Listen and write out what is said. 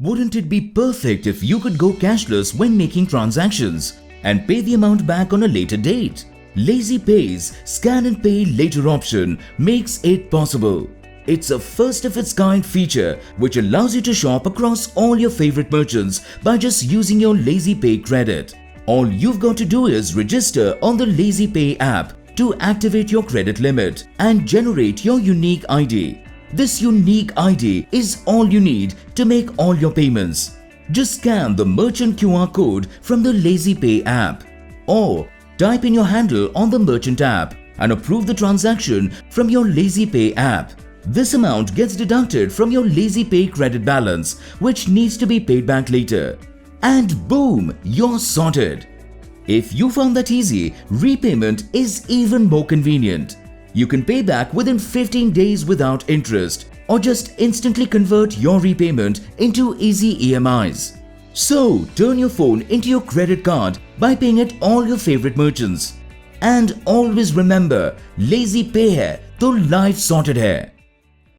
Wouldn't it be perfect if you could go cashless when making transactions and pay the amount back on a later date? LazyPay's scan and pay later option makes it possible. It's a first-of-its-kind feature which allows you to shop across all your favorite merchants by just using your LazyPay credit. All you've got to do is register on the LazyPay app to activate your credit limit and generate your unique ID. This unique ID is all you need to make all your payments. Just scan the merchant QR code from the LazyPay app or type in your handle on the merchant app and approve the transaction from your LazyPay app. This amount gets deducted from your LazyPay credit balance, which needs to be paid back later. And boom, you're sorted. If you found that easy, repayment is even more convenient. You can pay back within 15 days without interest, or just instantly convert your repayment into easy EMIs. So, turn your phone into your credit card by paying at all your favorite merchants. And always remember, LazyPay hai to life sorted hai.